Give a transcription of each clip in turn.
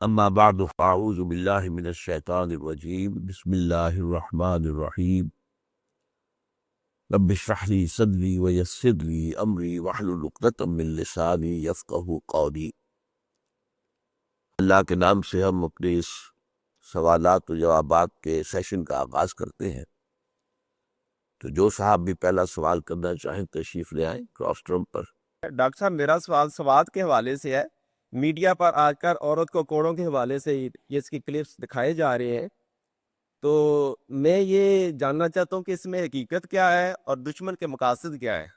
اما بعد فاعوذ باللہ من الشیطان الرجیم بسم اللہ الرحمن الرحیم رب اشرح لی صدری ویسر لی امری واحلل عقدۃ من لسانی یفقہوا قولی۔ اللہ کے نام سے ہم اپنے اس سوالات و جوابات کے سیشن کا آغاز کرتے ہیں۔ تو جو صاحب بھی پہلا سوال کرنا چاہیں تشریف لے آئیں کراس ٹرم پر۔ ڈاکٹر صاحب میرا سوال سوات کے حوالے سے ہے۔ میڈیا پر آج کل عورت کو کوڑوں کے حوالے سے یہ اس کی کلپس دکھائے جا رہے ہیں، تو میں یہ جاننا چاہتا ہوں کہ اس میں حقیقت کیا ہے اور دشمن کے مقاصد کیا ہے؟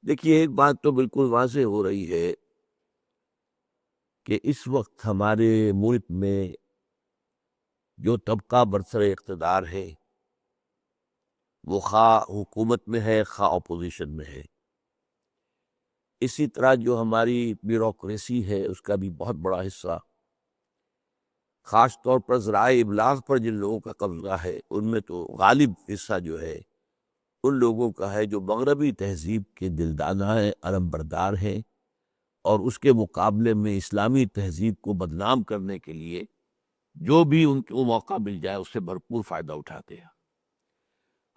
دیکھیے، ایک بات تو بالکل واضح ہو رہی ہے کہ اس وقت ہمارے ملک میں جو طبقہ برسر اقتدار ہے وہ خواہ حکومت میں ہے خواہ اپوزیشن میں ہے۔ اسی طرح جو ہماری بیوروکریسی ہے اس کا بھی بہت بڑا حصہ، خاص طور پر ذرائع ابلاغ پر جن لوگوں کا قبضہ ہے ان میں تو غالب حصہ جو ہے ان لوگوں کا ہے جو مغربی تہذیب کے دلدانہ ہیں، علم بردار ہیں، اور اس کے مقابلے میں اسلامی تہذیب کو بدنام کرنے کے لیے جو بھی ان کو موقع مل جائے اس سے بھرپور فائدہ اٹھاتے ہیں۔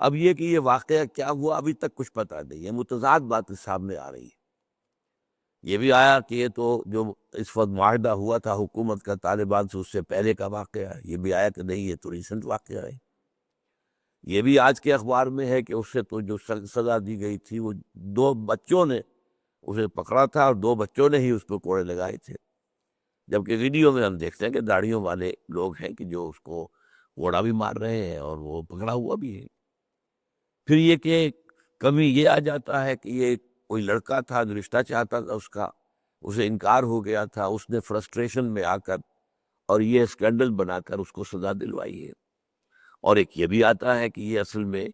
اب یہ کہ یہ واقعہ کیا ہوا ابھی تک کچھ پتہ نہیں ہے، متضاد باتیں سامنے آ رہی ہیں۔ یہ بھی آیا کہ یہ تو جو اس وقت معاہدہ ہوا تھا حکومت کا طالبان سے اس سے پہلے کا واقعہ ہے، یہ بھی آیا کہ نہیں یہ تو ریسنٹ واقعہ ہے۔ یہ بھی آج کے اخبار میں ہے کہ اس سے تو جو سزا دی گئی تھی وہ 2 بچوں نے اسے پکڑا تھا اور 2 بچوں نے ہی اس پہ کوڑے لگائے تھے، جبکہ ویڈیو میں ہم دیکھتے ہیں کہ داڑھیوں والے لوگ ہیں کہ جو اس کو کوڑا بھی مار رہے ہیں اور وہ پکڑا ہوا بھی ہے۔ پھر یہ کہ کمی یہ آ جاتا ہے کہ یہ کوئی لڑکا تھا جو رشتہ چاہتا تھا اس کا، اسے انکار ہو گیا تھا، اس نے فرسٹریشن میں آ کر اور یہ اسکینڈل بنا کر اس کو سزا دلوائی ہے۔ اور ایک یہ بھی آتا ہے کہ یہ اصل میں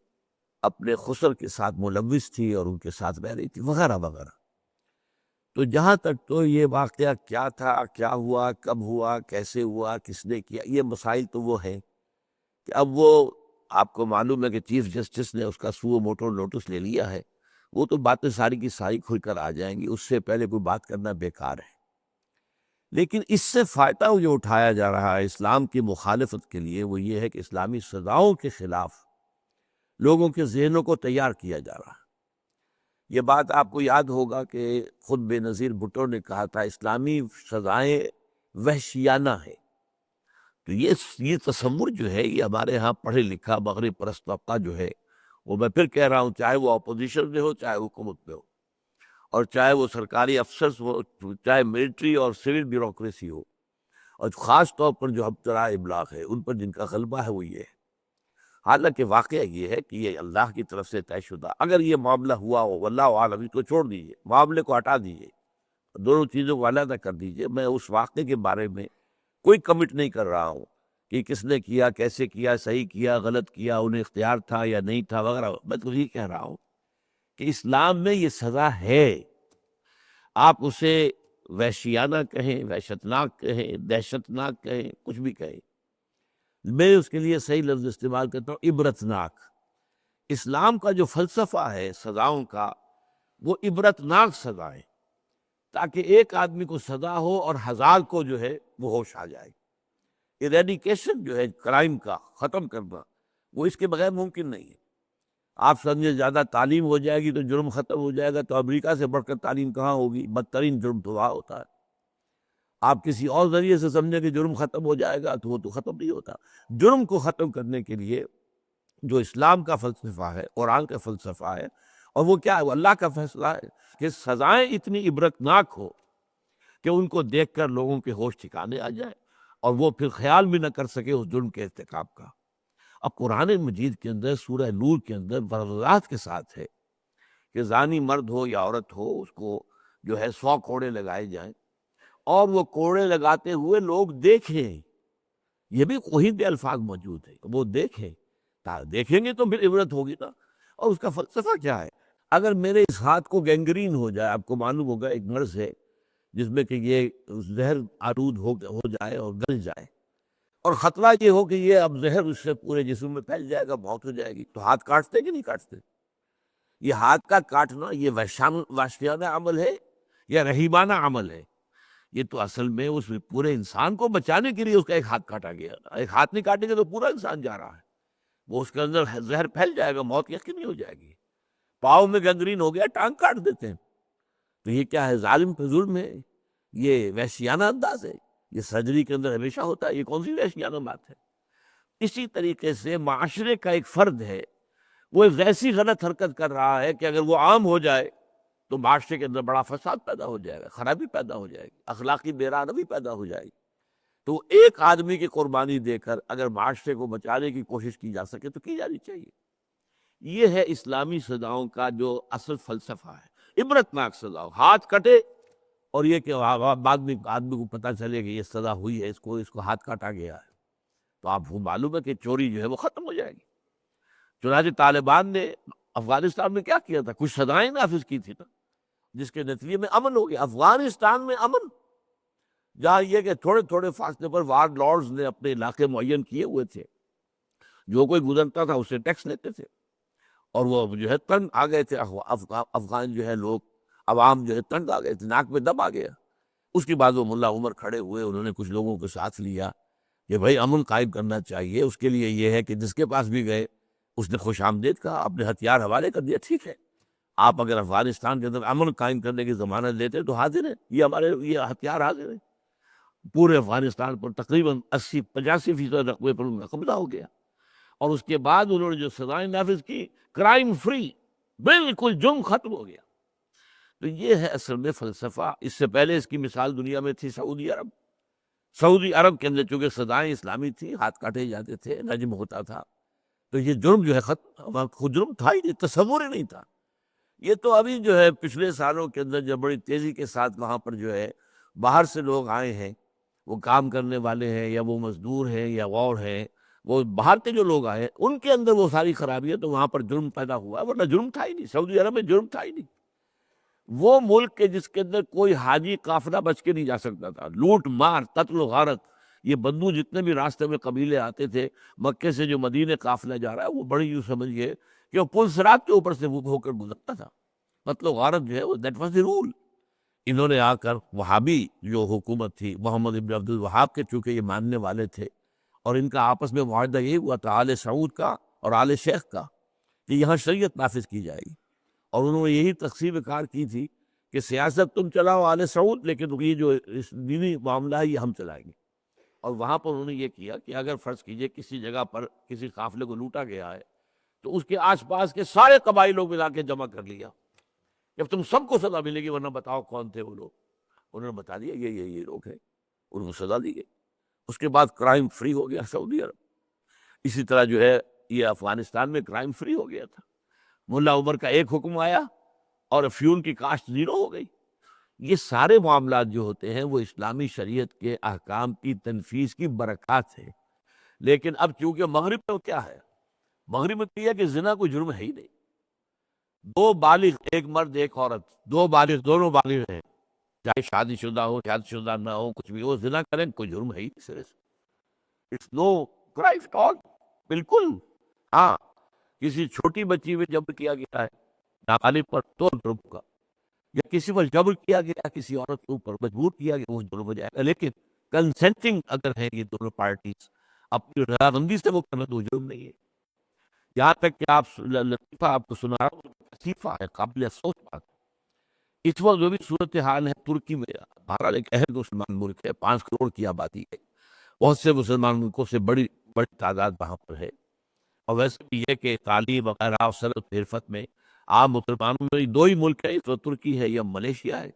اپنے خسر کے ساتھ ملوث تھی اور ان کے ساتھ رہ رہی تھی وغیرہ وغیرہ۔ تو جہاں تک تو یہ واقعہ کیا تھا، کیا ہوا، کب ہوا، کیسے ہوا، کس نے کیا، یہ مسائل تو وہ ہیں کہ اب وہ آپ کو معلوم ہے کہ چیف جسٹس نے اس کا سو موٹو نوٹس لے لیا ہے، وہ تو باتیں ساری کی ساری کھل کر آ جائیں گی، اس سے پہلے کوئی بات کرنا بیکار ہے۔ لیکن اس سے فائدہ جو اٹھایا جا رہا ہے اسلام کی مخالفت کے لیے وہ یہ ہے کہ اسلامی سزاؤں کے خلاف لوگوں کے ذہنوں کو تیار کیا جا رہا ہے۔ یہ بات آپ کو یاد ہوگا کہ خود بے نظیر بھٹو نے کہا تھا اسلامی سزائیں وحشیانہ ہیں۔ تو یہ تصور جو ہے یہ ہمارے ہاں پڑھے لکھا مغرب پرست طبقہ جو ہے، وہ میں پھر کہہ رہا ہوں چاہے وہ اپوزیشن میں ہو چاہے حکومت میں ہو، اور چاہے وہ سرکاری افسرز ہو، چاہے ملٹری اور سول بیوروکریسی ہو، اور خاص طور پر جو ہم ذرائع ابلاغ ہے ان پر جن کا غلبہ ہے وہ یہ ہے۔ حالانکہ واقعہ یہ ہے کہ یہ اللہ کی طرف سے طے شدہ، اگر یہ معاملہ ہوا ہو واللہ عالم، اس کو چھوڑ دیجیے، معاملے کو ہٹا دیجیے، دونوں چیزوں کو علیحدہ کر دیجیے۔ میں اس واقعے کے بارے میں کوئی کمنٹ نہیں کر رہا ہوں کہ کس نے کیا، کیسے کیا، صحیح کیا، غلط کیا، انہیں اختیار تھا یا نہیں تھا وغیرہ۔ میں تو یہ کہہ رہا ہوں کہ اسلام میں یہ سزا ہے، آپ اسے وحشیانہ کہیں، وحشتناک کہیں، دہشتناک کہیں، کچھ بھی کہیں، میں اس کے لیے صحیح لفظ استعمال کرتا ہوں عبرتناک۔ اسلام کا جو فلسفہ ہے سزاؤں کا وہ عبرتناک سزائیں، تاکہ ایک آدمی کو سزا ہو اور 1000 کو جو ہے وہ ہوش آ جائے۔ ایریڈیکیشن جو ہے کرائم کا ختم کرنا وہ اس کے بغیر ممکن نہیں ہے۔ آپ سمجھے زیادہ تعلیم ہو جائے گی تو جرم ختم ہو جائے گا، تو امریکہ سے بڑھ کر تعلیم کہاں ہوگی؟ بدترین جرم تو وہاں ہوتا ہے۔ آپ کسی اور ذریعے سے سمجھیں کہ جرم ختم ہو جائے گا تو وہ تو ختم نہیں ہوتا۔ جرم کو ختم کرنے کے لیے جو اسلام کا فلسفہ ہے، قرآن کا فلسفہ ہے، اور وہ کیا ہے؟ وہ اللہ کا فیصلہ ہے کہ سزائیں اتنی عبرتناک ہو کہ ان کو دیکھ کر لوگوں کے ہوش ٹھکانے آ جائے اور وہ پھر خیال بھی نہ کر سکے اس جرم کے ارتکاب کا۔ اب قرآن مجید کے اندر سورہ نور کے اندر وضاحت کے ساتھ ہے کہ زانی مرد ہو یا عورت ہو اس کو جو ہے 100 کوڑے لگائے جائیں، اور وہ کوڑے لگاتے ہوئے لوگ دیکھیں۔ یہ بھی وہی دے الفاظ موجود ہے، وہ دیکھیں، دیکھیں گے تو پھر عبرت ہوگی نا۔ اور اس کا فلسفہ کیا ہے؟ اگر میرے اس ہاتھ کو گینگرین ہو جائے، آپ کو معلوم ہوگا ایک مرض ہے جس میں کہ یہ زہر آلود ہو جائے اور گل جائے، اور خطرہ یہ ہو کہ یہ اب زہر اس سے پورے جسم میں پھیل جائے گا، موت ہو جائے گی، تو ہاتھ کاٹتے کہ نہیں کاٹتے؟ یہ ہاتھ کا کاٹنا یہ وحشیانہ عمل ہے یا رحیمانہ عمل ہے؟ یہ تو اصل میں اس پورے انسان کو بچانے کے لیے اس کا ایک ہاتھ کاٹا گیا. ایک ہاتھ نہیں کاٹیں گے تو پورا انسان جا رہا ہے, وہ اس کے اندر زہر پھیل جائے گا, موت یقینی ہو جائے گی. پاؤں میں گنگرین ہو گیا, ٹانگ کاٹ دیتے ہیں. تو یہ کیا ہے؟ ظالم پہ ظلم ہے, یہ وحشیانہ انداز ہے. یہ سرجری کے اندر ہمیشہ ہوتا ہے, یہ کون سی وحشیانہ بات ہے؟ اسی طریقے سے معاشرے کا ایک فرد ہے, وہ ایک ایسی غلط حرکت کر رہا ہے کہ اگر وہ عام ہو جائے تو معاشرے کے اندر بڑا فساد پیدا ہو جائے گا, خرابی پیدا ہو جائے گی, اخلاقی بے-رحمی پیدا ہو جائے گی. تو ایک آدمی کی قربانی دے کر اگر معاشرے کو بچانے کی کوشش کی جا سکے تو کی جانی چاہیے. یہ ہے اسلامی سزاؤں کا جو اصل فلسفہ ہے, عبرتناک سزاؤں. ہاتھ کٹے اور یہ کہ بعد میں آدمی کو پتہ چلے کہ یہ سزا ہوئی ہے, اس کو ہاتھ کاٹا گیا ہے, تو آپ کو معلوم ہے کہ چوری جو ہے وہ ختم ہو جائے گی. چنانچہ طالبان نے افغانستان میں کیا کیا تھا؟ کچھ سزائیں نافذ کی تھی نا, جس کے نتیجے میں امن ہو گیا. افغانستان میں امن, جہاں یہ کہ تھوڑے تھوڑے فاصلے پر وار لارڈز نے اپنے علاقے معین کیے ہوئے تھے, جو کوئی گزرتا تھا اسے ٹیکس لیتے تھے, اور وہ جو ہے تنگ آ گئے تھے. افغان جو ہے لوگ, عوام جو ہے تنگ آ گئے تھے, ناک میں دم آ گیا. اس کے بعد وہ ملا عمر کھڑے ہوئے, انہوں نے کچھ لوگوں کو ساتھ لیا کہ بھائی امن قائم کرنا چاہیے. اس کے لیے یہ ہے کہ جس کے پاس بھی گئے اس نے خوش آمدید کہا, اپنے ہتھیار حوالے کر دیا. ٹھیک ہے, آپ اگر افغانستان کے اندر امن قائم کرنے کی ضمانت دیتے تو حاضر ہیں, یہ ہتھیار حاضر ہیں. پورے افغانستان پر تقریباً 80-85% رقبے پر ان کا قبضہ ہو گیا. اور اس کے بعد انہوں نے جو سزائیں نافذ کی, کرائم فری, بالکل جرم ختم ہو گیا. تو یہ ہے اصل میں فلسفہ. اس سے پہلے اس کی مثال دنیا میں تھی سعودی عرب. سعودی عرب کے اندر چونکہ سزائیں اسلامی تھیں, ہاتھ کاٹے جاتے تھے, رجم ہوتا تھا, تو یہ جرم جو ہے ختم, خود جرم تھا ہی نہیں, تصور ہی نہیں تھا. یہ تو ابھی جو ہے پچھلے سالوں کے اندر جب بڑی تیزی کے ساتھ وہاں پر جو ہے باہر سے لوگ آئے ہیں, وہ کام کرنے والے ہیں یا وہ مزدور ہیں یا اور ہیں, وہ باہر کے جو لوگ آئے ان کے اندر وہ ساری خرابی ہے, تو وہاں پر جرم پیدا ہوا, ورنہ جرم تھا ہی نہیں. سعودی عرب میں جرم تھا ہی نہیں. وہ ملک کے جس کے اندر کوئی حاجی قافلہ بچ کے نہیں جا سکتا تھا. لوٹ مار, قتل و غارت, یہ بدو جتنے بھی راستے میں قبیلے آتے تھے, مکے سے جو مدینے قافلہ جا رہا ہے, وہ بڑی یوں سمجھیے کہ وہ پل صراط کے اوپر سے ہو کر گزرتا تھا. قتل و غارت جو ہے وہ دیٹ واز دی رول. انہوں نے آ کر وہابی جو حکومت تھی, محمد ابن عبد الوہاب کے چونکہ یہ ماننے والے تھے, اور ان کا آپس میں معاہدہ یہی ہوا تھا آل سعود کا اور آل شیخ کا, کہ یہاں شریعت نافذ کی جائے گی. اور انہوں نے یہی تقسیم کار کی تھی کہ سیاست تم چلاؤ آل سعود, لیکن یہ جو اس دینی معاملہ ہے یہ ہم چلائیں گے. اور وہاں پر انہوں نے یہ کیا کہ اگر فرض کیجئے کسی جگہ پر کسی قافلے کو لوٹا گیا ہے, تو اس کے آس پاس کے سارے قبائل لوگ ملا کے جمع کر لیا, جب تم سب کو سزا ملے گی, ورنہ بتاؤ کون تھے وہ لوگ. انہوں نے بتا دیا یہ لوگ ہیں, ان کو سزا دی گئی. اس کے بعد کرائم فری ہو گیا سعودی عرب. اسی طرح جو ہے یہ افغانستان میں کرائم فری ہو گیا تھا. ملا عمر کا ایک حکم آیا اور افیون کی کاشت زیرو ہو گئی. یہ سارے معاملات جو ہوتے ہیں وہ اسلامی شریعت کے احکام کی تنفیذ کی برکات ہے. لیکن اب چونکہ مغرب میں کیا ہے, مغرب میں کیا کہ زنا کوئی جرم ہے ہی نہیں. دو بالغ, ایک مرد ایک عورت, دو بالغ, دونوں بالغ ہیں, چاہے شادی شدہ ہو شادی شدہ نہ ہو, کچھ بھی ہو, زنا کریں کوئی جرم ہے ہی نہیں سرے سے. It's no crime at all, بالکل. ہاں, کسی چھوٹی بچی میں جبر کیا گیا ہے نابالغ پر تو جرم کا, یا کسی پر جبر کیا گیا کسی عورت کے اوپر مجبور کیا گیا وہ جرم ہو جائے گا. لیکن کنسنٹنگ اگر ہے یہ دونوں پارٹیز اپنی رضامندی سے وہ کرنا تو وہ جرم نہیں ہے. یہاں تک کہ آپ لطیفہ آپ کو سنا رہا ہوں, لطیفہ ہے, قابل افسوس بات. اس وقت جو بھی صورتحال ہے ترکی میں, بہرحال ایک اہم مسلمان ملک ہے, 5 کروڑ کی آبادی ہے, بہت سے مسلمان ملکوں سے بڑی تعداد وہاں پر ہے. اور ویسے بھی یہ کہ تعلیم وغیرہ اور صنعت و حرفت میں عام مسلمانوں میں 2 ہی ملک ہیں, اس وقت ترکی ہے یا ملیشیا ہے.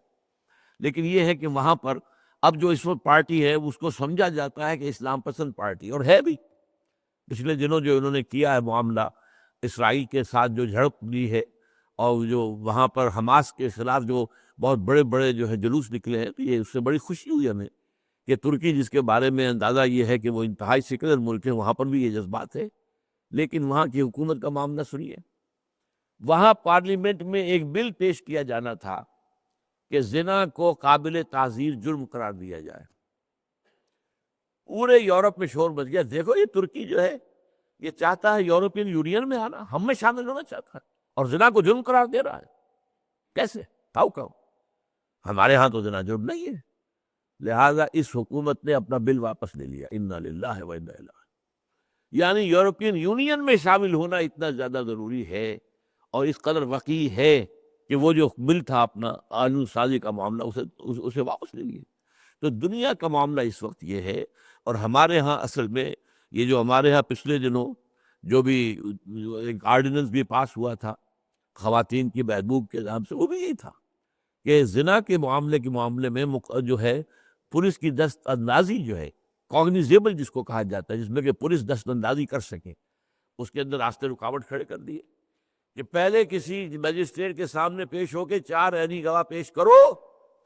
لیکن یہ ہے کہ وہاں پر اب جو اس وقت پارٹی ہے اس کو سمجھا جاتا ہے کہ اسلام پسند پارٹی, اور ہے بھی. پچھلے دنوں جو انہوں نے کیا ہے معاملہ اسرائیل کے ساتھ جو جھڑپ لی ہے, اور جو وہاں پر حماس کے خلاف جو بہت بڑے بڑے جو ہے جلوس نکلے ہیں, تو یہ اس سے بڑی خوشی ہوئی ہمیں کہ ترکی جس کے بارے میں اندازہ یہ ہے کہ وہ انتہائی سیکولر ملک ہے, وہاں پر بھی یہ جذبات ہے. لیکن وہاں کی حکومت کا معاملہ سنیے. وہاں پارلیمنٹ میں ایک بل پیش کیا جانا تھا کہ زنا کو قابل تعزیر جرم قرار دیا جائے. پورے یورپ میں شور مچ گیا, دیکھو یہ ترکی جو ہے یہ چاہتا ہے یورپین یونین میں آنا, ہم میں شامل ہونا چاہتا ہے, اور زنا کو جرم قرار دے رہا ہے. کیسے, ہاؤ کم؟ ہمارے ہاں تو زنا جرم نہیں ہے. لہذا اس حکومت نے اپنا بل واپس لے لیا، انا للہ و انا الیہ۔ یعنی یورپین یونین میں شامل ہونا اتنا زیادہ ضروری ہے اور اس قدر وقیع ہے کہ وہ جو بل تھا اپنا قانون سازی کا معاملہ اسے واپس لے لیے۔ تو دنیا کا معاملہ اس وقت یہ ہے، اور ہمارے ہاں اصل میں یہ جو ہمارے ہاں پچھلے دنوں جو بھی ایک آرڈیننس بھی پاس ہوا تھا خواتین کی محبوب کے نام سے، وہ بھی یہی تھا کہ زنا کے معاملے میں جو ہے پولیس کی دست اندازی جو ہے کاگنیزیبل جس کو کہا جاتا ہے، جس میں کہ پولیس دست اندازی کر سکے، اس کے اندر راستے رکاوٹ کھڑے کر دیے کہ پہلے کسی مجسٹریٹ کے سامنے پیش ہو کے 4 عینی گواہ پیش کرو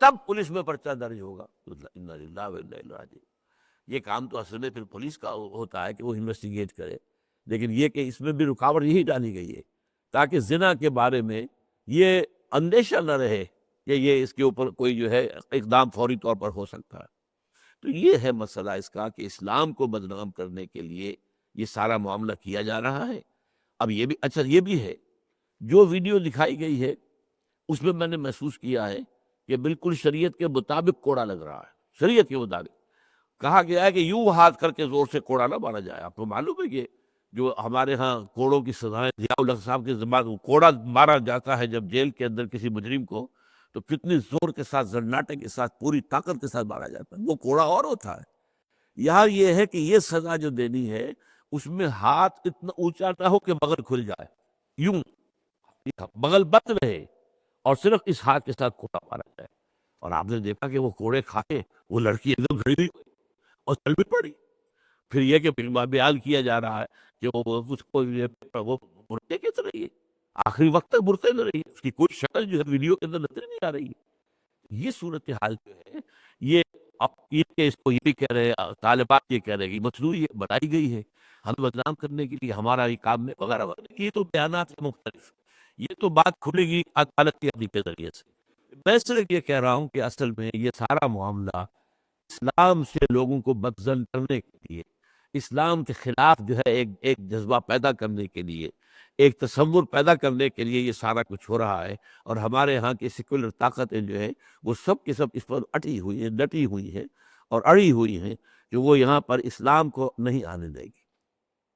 تب پولیس میں پرچہ درج ہوگا۔ انا للہ و انا الیہ راجعون۔ یہ کام تو اصل میں پھر پولیس کا ہوتا ہے کہ وہ انویسٹیگیٹ کرے، لیکن یہ کہ اس میں بھی رکاوٹ یہی ڈالی گئی ہے تاکہ زنا کے بارے میں یہ اندیشہ نہ رہے کہ یہ اس کے اوپر کوئی جو ہے اقدام فوری طور پر ہو سکتا ہے۔ تو یہ ہے مسئلہ اس کا کہ اسلام کو بدنام کرنے کے لیے یہ سارا معاملہ کیا جا رہا ہے۔ اب یہ بھی اچھا یہ بھی ہے جو ویڈیو دکھائی گئی ہے اس میں نے محسوس کیا ہے کہ بالکل شریعت کے مطابق کوڑا لگ رہا ہے۔ شریعت کے مطابق کہا گیا ہے کہ یوں ہاتھ کر کے زور سے کوڑا نہ مارا جائے۔ آپ کو معلوم ہے کہ جو ہمارے ہاں کوڑوں کی سزائیں ضیاء الحق صاحب کے زبان کوڑا مارا جاتا ہے جب جیل کے اندر کسی مجرم کو، تو کتنی زور کے ساتھ زناٹے کے ساتھ پوری طاقت کے ساتھ مارا جاتا ہے، وہ کوڑا اور ہوتا ہے۔ یہاں یہ ہے کہ یہ سزا جو دینی ہے اس میں ہاتھ اتنا اونچا نہ ہو کہ بغل کھل جائے، یوں بغل بند رہے اور صرف اس ہاتھ کے ساتھ کوڑا مارا جائے۔ اور آپ نے دیکھا کہ وہ کوڑے کھائے وہ لڑکی ایک دم کھڑی ہوئی اور چل بھی پڑی۔ پھر یہ کہ بیان کیا جا رہا ہے کہ وہ اس کو وہ مرتے کس رہی ہے، آخری وقت تک مرتے نہ رہی ہے، اس کی کوئی شکل جو ہے ویڈیو کے اندر نظر نہیں آ رہی ہے۔ یہ صورتحال جو ہے یہ اب اس کو یہ بھی کہہ رہے ہیں طالبات، یہ کہہ رہے ہیں کہ مصنوعی یہ بنائی گئی ہے ہمیں بدنام کرنے کے لیے، ہمارا یہ کام میں وغیرہ وغیرہ۔ یہ تو بیانات ہیں مختلف، یہ تو بات کھلے گی عدالت کی عدلی کے ذریعے سے۔ میں صرف یہ کہہ رہا ہوں کہ اصل میں یہ سارا معاملہ اسلام سے لوگوں کو بدظن کرنے کے لیے، اسلام کے خلاف جو ہے ایک جذبہ پیدا کرنے کے لیے، ایک تصور پیدا کرنے کے لیے یہ سارا کچھ ہو رہا ہے۔ اور ہمارے ہاں کی سیکولر طاقتیں جو ہے وہ سب کے سب اس پر اٹی ہوئی ہیں، ڈٹی ہوئی ہیں اور اڑی ہوئی ہیں کہ وہ یہاں پر اسلام کو نہیں آنے دے گی۔